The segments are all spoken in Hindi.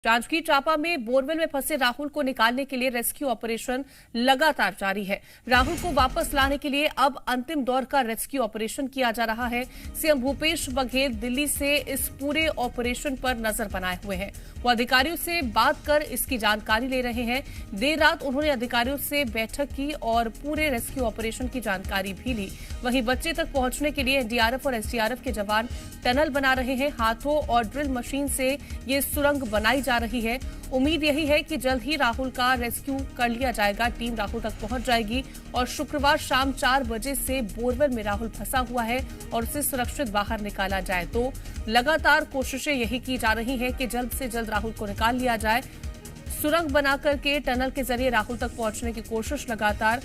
जांजगीर चांपा में बोरवेल में फंसे राहुल को निकालने के लिए रेस्क्यू ऑपरेशन लगातार जारी है। राहुल को वापस लाने के लिए अब अंतिम दौर का रेस्क्यू ऑपरेशन किया जा रहा है। सीएम भूपेश बघेल दिल्ली से इस पूरे ऑपरेशन पर नजर बनाए हुए हैं। वो अधिकारियों से बात कर इसकी जानकारी ले रहे हैं। देर रात उन्होंने अधिकारियों से बैठक की और पूरे रेस्क्यू ऑपरेशन की जानकारी भी ली। वहीं बच्चे तक पहुंचने के लिए एनडीआरएफ और एसडीआरएफ के जवान टनल बना रहे हैं। हाथों और ड्रिल मशीन से ये सुरंग बनाई जा रही है। उम्मीद यही है कि जल्द ही राहुल का रेस्क्यू कर लिया जाएगा। टीम राहुल तक पहुंच जाएगी और शुक्रवार शाम 4 बजे से बोरवेल में राहुल फंसा हुआ है और उसे सुरक्षित बाहर निकाला जाए। तो लगातार कोशिशें यही की जा रही हैं कि जल्द से जल्द राहुल को निकाल लिया जाए। सुरंग बनाकर के टनल के जरिए राहुल तक पहुंचने की कोशिश लगातार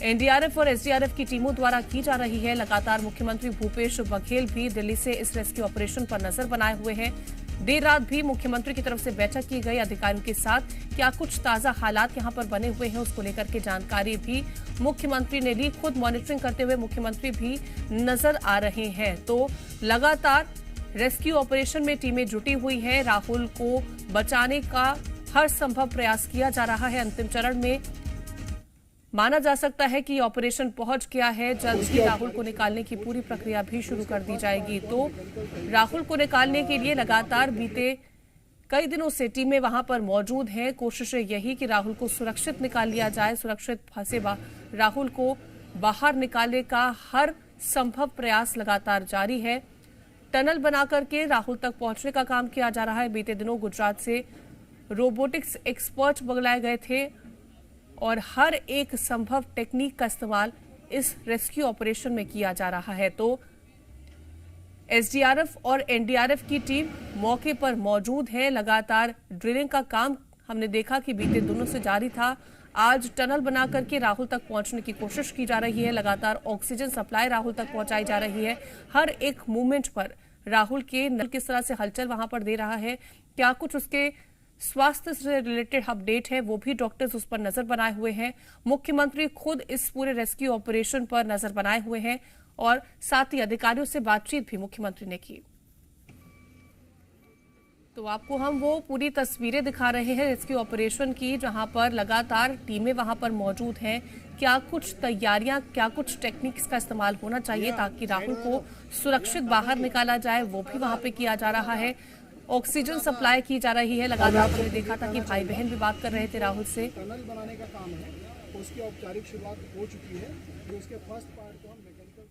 एनडीआरएफ और एसडीआरएफ की टीमों द्वारा की जा रही है। लगातार मुख्यमंत्री भूपेश बघेल भी दिल्ली से इस रेस्क्यू ऑपरेशन पर नजर बनाए हुए हैं। देर रात भी मुख्यमंत्री की तरफ से बैठक की गई अधिकारियों के साथ। क्या कुछ ताजा हालात यहां पर बने हुए हैं उसको लेकर के जानकारी भी मुख्यमंत्री ने ली। खुद मॉनिटरिंग करते हुए मुख्यमंत्री भी नजर आ रहे हैं। तो लगातार रेस्क्यू ऑपरेशन में टीमें जुटी हुई हैं। राहुल को बचाने का हर संभव प्रयास किया जा रहा है। अंतिम चरण में माना जा सकता है कि ऑपरेशन पहुंच गया है। जल्द ही राहुल को निकालने की पूरी प्रक्रिया भी शुरू कर दी जाएगी। तो राहुल को निकालने के लिए लगातार बीते कई दिनों से टीमें वहां पर मौजूद हैं। कोशिश यही कि राहुल को सुरक्षित निकाल लिया जाए। सुरक्षित फंसे राहुल को बाहर निकालने का हर संभव प्रयास लगातार जारी है। टनल बनाकर के राहुल तक पहुंचने का काम किया जा रहा है। बीते दिनों गुजरात से रोबोटिक्स एक्सपर्ट बुलाए गए थे और हर एक संभव टेक्निक का इस्तेमाल इस रेस्क्यू ऑपरेशन में किया जा रहा है। तो एसडीआरएफ और एनडीआरएफ की टीम मौके पर मौजूद है। लगातार ड्रिलिंग का काम हमने देखा कि बीते दिनों से जारी था। आज टनल बना करके राहुल तक पहुंचने की कोशिश की जा रही है। लगातार ऑक्सीजन सप्लाई राहुल तक पहुंचाई जा रही है। हर एक मूवमेंट पर राहुल के नल किस तरह से हलचल वहां पर दे रहा है, क्या कुछ उसके स्वास्थ्य से रिलेटेड अपडेट है, वो भी डॉक्टर्स उस पर नजर बनाए हुए हैं। मुख्यमंत्री खुद इस पूरे रेस्क्यू ऑपरेशन पर नजर बनाए हुए हैं और साथ ही अधिकारियों से बातचीत भी मुख्यमंत्री ने की। तो आपको हम वो पूरी तस्वीरें दिखा रहे हैं रेस्क्यू ऑपरेशन की, जहां पर लगातार टीमें वहां पर मौजूद हैं। क्या कुछ तैयारियां, क्या कुछ टेक्निक्स का इस्तेमाल होना चाहिए ताकि राहुल को सुरक्षित बाहर निकाला जाए, वो भी वहां पे किया जा रहा है। ऑक्सीजन सप्लाई की जा रही है। लगातार हमने देखा था कि भाई बहन भी बात कर रहे थे राहुल से। टनल बनाने का काम है, उसकी औपचारिक शुरुआत हो चुकी है। जो उसके फर्स्ट पार्ट को हम मैकेनिकल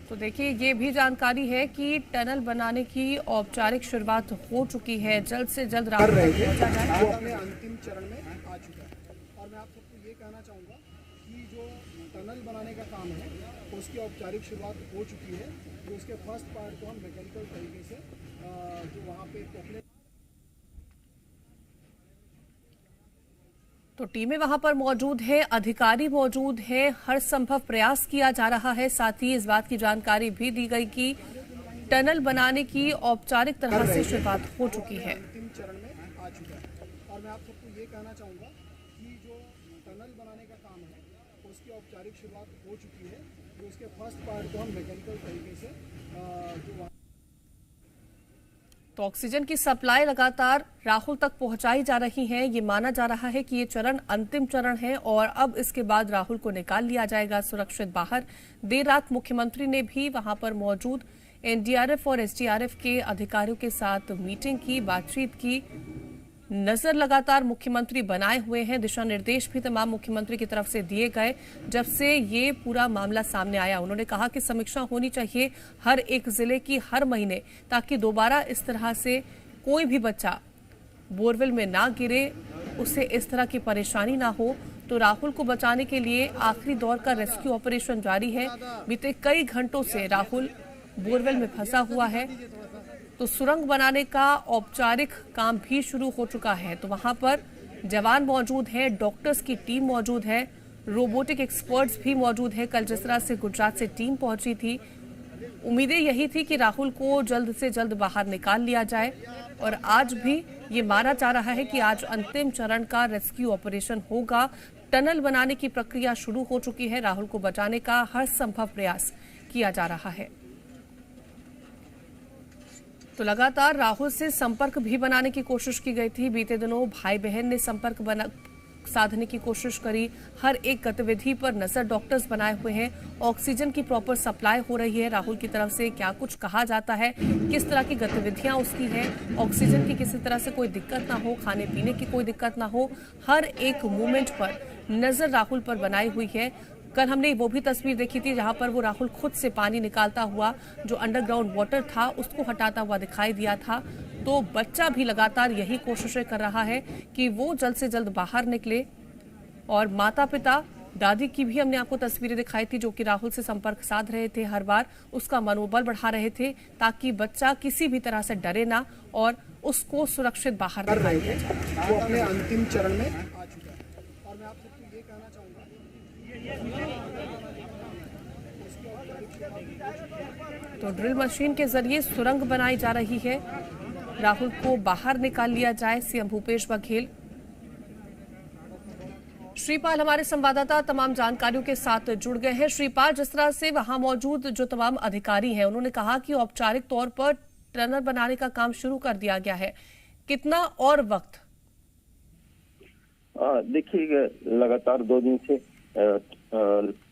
तो देखिए, ये भी जानकारी है कि टनल बनाने की औपचारिक शुरुआत हो चुकी है। जल्द से जल्द राहुल पहुंचा जाए। वो अपने अंतिम चरण में आ चुका है। और मैं आप सबको ये कहना चाहूँगा कि जो टनल बनाने का काम है उसकी औपचारिक शुरुआत हो चुकी है। जो उसके फर्स्ट पार्ट को हम मैकेनिकल तरीके से जो वहाँ पे अपने तो टीमें वहां पर मौजूद हैं, अधिकारी मौजूद हैं, हर संभव प्रयास किया जा रहा है। साथ ही इस बात की जानकारी भी दी गई कि टनल बनाने की औपचारिक तरह से शुरुआत हो चुकी है। अंतिम चरण में आ चुका है। और मैं आप सबको ये कहना चाहूँगा कि जो टनल बनाने का काम है उसकी औपचारिक शुरुआत हो चुकी है। जो उसके फर्स्ट पार्ट को हम मैकेनिकल तरीके से जो तो ऑक्सीजन की सप्लाई लगातार राहुल तक पहुंचाई जा रही है। ये माना जा रहा है कि ये चरण अंतिम चरण है और अब इसके बाद राहुल को निकाल लिया जाएगा सुरक्षित बाहर। देर रात मुख्यमंत्री ने भी वहां पर मौजूद एनडीआरएफ और एसडीआरएफ के अधिकारियों के साथ मीटिंग की, बातचीत की। नजर लगातार मुख्यमंत्री बनाए हुए हैं। दिशा निर्देश भी तमाम मुख्यमंत्री की तरफ से दिए गए जब से ये पूरा मामला सामने आया। उन्होंने कहा कि समीक्षा होनी चाहिए हर एक जिले की हर महीने, ताकि दोबारा इस तरह से कोई भी बच्चा बोरवेल में ना गिरे, उससे इस तरह की परेशानी ना हो। तो राहुल को बचाने के लिए आखिरी दौर का रेस्क्यू ऑपरेशन जारी है। बीते कई घंटों से राहुल बोरवेल में फंसा हुआ है। तो सुरंग बनाने का औपचारिक काम भी शुरू हो चुका है। तो वहां पर जवान मौजूद हैं, डॉक्टर्स की टीम मौजूद है, रोबोटिक एक्सपर्ट्स भी मौजूद है। कल जिस तरह से गुजरात से टीम पहुंची थी, उम्मीदें यही थी कि राहुल को जल्द से जल्द बाहर निकाल लिया जाए और आज भी ये माना जा रहा है कि आज अंतिम चरण का रेस्क्यू ऑपरेशन होगा। टनल बनाने की प्रक्रिया शुरू हो चुकी है। राहुल को बचाने का हर संभव प्रयास किया जा रहा है। तो लगातार राहुल से संपर्क भी बनाने की कोशिश की गई थी। बीते दिनों भाई बहन ने संपर्क साधने की कोशिश करी। हर एक गतिविधि पर नजर डॉक्टर्स बनाए हुए हैं। ऑक्सीजन की प्रॉपर सप्लाई हो रही है। राहुल की तरफ से क्या कुछ कहा जाता है, किस तरह की गतिविधियां उसकी हैं, ऑक्सीजन की किसी तरह से कोई दिक्कत ना हो, खाने पीने की कोई दिक्कत ना हो, हर एक मूवमेंट पर नजर राहुल पर बनाई हुई है। कल हमने वो भी तस्वीर देखी थी जहां पर वो राहुल खुद से पानी निकालता हुआ, जो अंडरग्राउंड वाटर था उसको हटाता हुआ दिखाई दिया था। तो बच्चा भी लगातार यही कोशिशें कर रहा है कि वो जल्द से जल्द बाहर निकले। और माता पिता, दादी की भी हमने आपको तस्वीरें दिखाई थी जो कि राहुल से संपर्क साध रहे थे, हर बार उसका मनोबल बढ़ा रहे थे ताकि बच्चा किसी भी तरह से डरे ना और उसको सुरक्षित बाहर कर रहे थे। वो अपने अंतिम चरण में आ चुका है। और मैं आप सबको ये कहना चाहूँगा, तो ड्रिल मशीन के जरिए सुरंग बनाई जा रही है। राहुल को बाहर निकाल लिया जाए। सीएम भूपेश बघेल, श्रीपाल हमारे संवाददाता तमाम जानकारियों के साथ जुड़ गए हैं। श्रीपाल, जिस तरह से वहां मौजूद जो तमाम अधिकारी हैं उन्होंने कहा कि औपचारिक तौर पर टनल बनाने का काम शुरू कर दिया गया है, कितना और वक्त? देखिए, लगातार 2 दिन से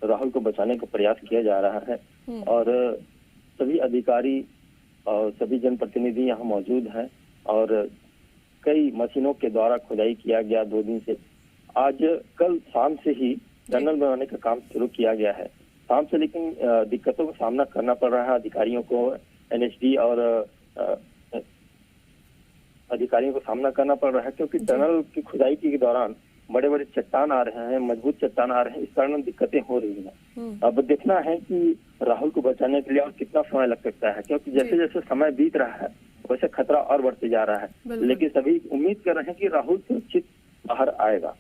राहुल को बचाने का प्रयास किया जा रहा है और सभी अधिकारी और सभी जनप्रतिनिधि यहाँ मौजूद हैं और कई मशीनों के द्वारा खुदाई किया गया 2 दिन से। आज कल शाम से ही टनल बनाने का काम शुरू किया गया है। शाम से लेकिन दिक्कतों का सामना करना पड़ रहा है अधिकारियों को, एनएचडी और अधिकारियों को सामना करना पड़ रहा है क्योंकि टनल की खुदाई के दौरान बड़े बड़े चट्टान आ रहे हैं, मजबूत चट्टान आ रहे हैं, इस कारण दिक्कतें हो रही हैं। अब देखना है कि राहुल को बचाने के लिए और कितना समय लग सकता है क्योंकि जैसे जैसे समय बीत रहा है वैसे खतरा और बढ़ते जा रहा है। लेकिन सभी उम्मीद कर रहे हैं कि राहुल सुरक्षित बाहर आएगा।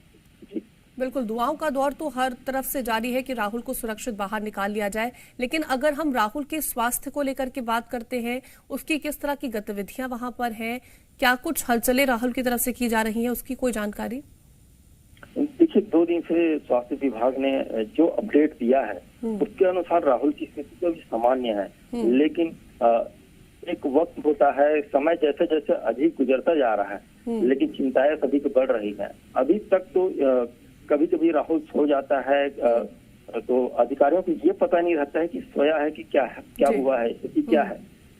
बिल्कुल, दुआओं का दौर तो हर तरफ से जारी है कि राहुल को सुरक्षित बाहर निकाल लिया जाए। लेकिन अगर हम राहुल के स्वास्थ्य को लेकर के बात करते हैं, उसकी किस तरह की गतिविधियां वहां पर हैं, क्या कुछ हलचलें राहुल की तरफ से की जा रही हैं, उसकी कोई जानकारी? देखिए, 2 दिन से स्वास्थ्य विभाग ने जो अपडेट दिया है उसके अनुसार राहुल की स्थिति तो सामान्य है। लेकिन एक वक्त होता है, समय जैसे जैसे अधिक गुजरता जा रहा है लेकिन चिंताएं सभी को बढ़ रही हैं। अभी तक तो कभी कभी राहुल सो जाता है तो अधिकारियों को ये पता नहीं रहता है कि सोया है कि क्या है, क्या हुआ है, स्थिति क्या है।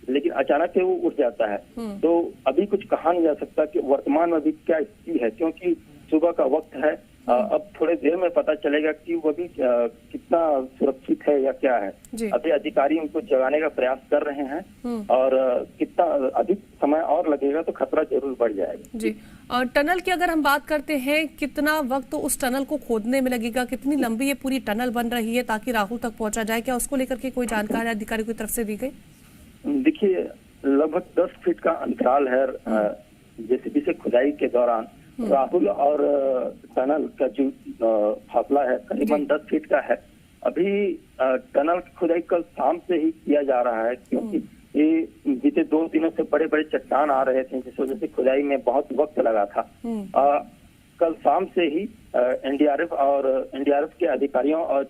लेकिन अचानक से वो उठ जाता है। तो अभी कुछ कहा नहीं जा सकता कि वर्तमान में अभी क्या स्थिति है क्योंकि सुबह का वक्त है। अब थोड़े देर में पता चलेगा कि वो भी कितना सुरक्षित है या क्या है। अभी अधिकारी उनको जगाने का प्रयास कर रहे हैं और कितना अधिक समय और लगेगा तो खतरा जरूर बढ़ जाएगा। जी, और टनल की अगर हम बात करते हैं, कितना वक्त उस टनल को खोदने में लगेगा, कितनी लंबी ये पूरी टनल बन रही है ताकि राहुल तक पहुंचा जाए, क्या उसको लेकर के कोई जानकारी अधिकारियों की तरफ से दी गई? देखिए, लगभग 10 फीट का अंतराल है जेसीबी से खुदाई के दौरान। राहुल और टनल का जो फासला है करीबन 10 फीट का है। अभी टनल की खुदाई कल शाम से ही किया जा रहा है क्योंकि ये बीते 2 दिनों से बड़े बड़े चट्टान आ रहे थे जिस वजह से खुदाई में बहुत वक्त लगा था। कल शाम से ही एनडीआरएफ के अधिकारियों और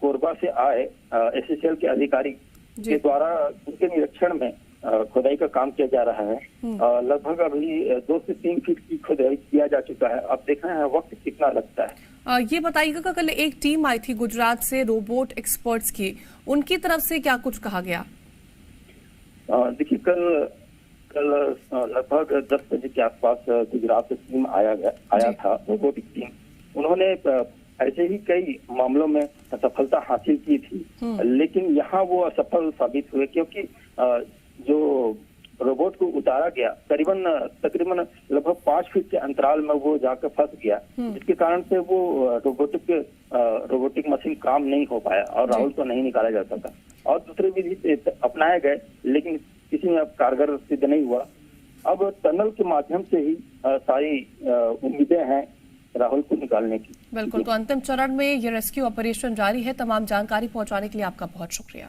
कोरबा से आए एसएसएल के अधिकारी के द्वारा उनके निरीक्षण में खुदाई का काम किया जा रहा है। लगभग अभी 2 से 3 फीट की खुदाई किया जा चुका है। अब देखना है वक्त कितना लगता है। ये बताइएगा कि कल एक टीम आई थी गुजरात से रोबोट एक्सपर्ट्स की, उनकी तरफ से क्या कुछ कहा गया? देखिए, कल लगभग 10 बजे के आसपास गुजरात से टीम आया था, रोबोटिक टीम। उन्होंने ऐसे ही कई मामलों में सफलता हासिल की थी लेकिन यहाँ वो असफल साबित हुए क्योंकि जो रोबोट को उतारा गया तकरीबन लगभग 5 फीट के अंतराल में वो जाकर फंस गया, जिसके कारण से वो रोबोटिक मशीन काम नहीं हो पाया और राहुल को नहीं निकाला जा सका। और दूसरे विधि अपनाए गए लेकिन किसी में अब कारगर सिद्ध नहीं हुआ। अब टनल के माध्यम से ही सारी उम्मीदें हैं राहुल को निकालने की। बिल्कुल, तो अंतिम चरण में ये रेस्क्यू ऑपरेशन जारी है। तमाम जानकारी पहुंचाने के लिए आपका बहुत शुक्रिया।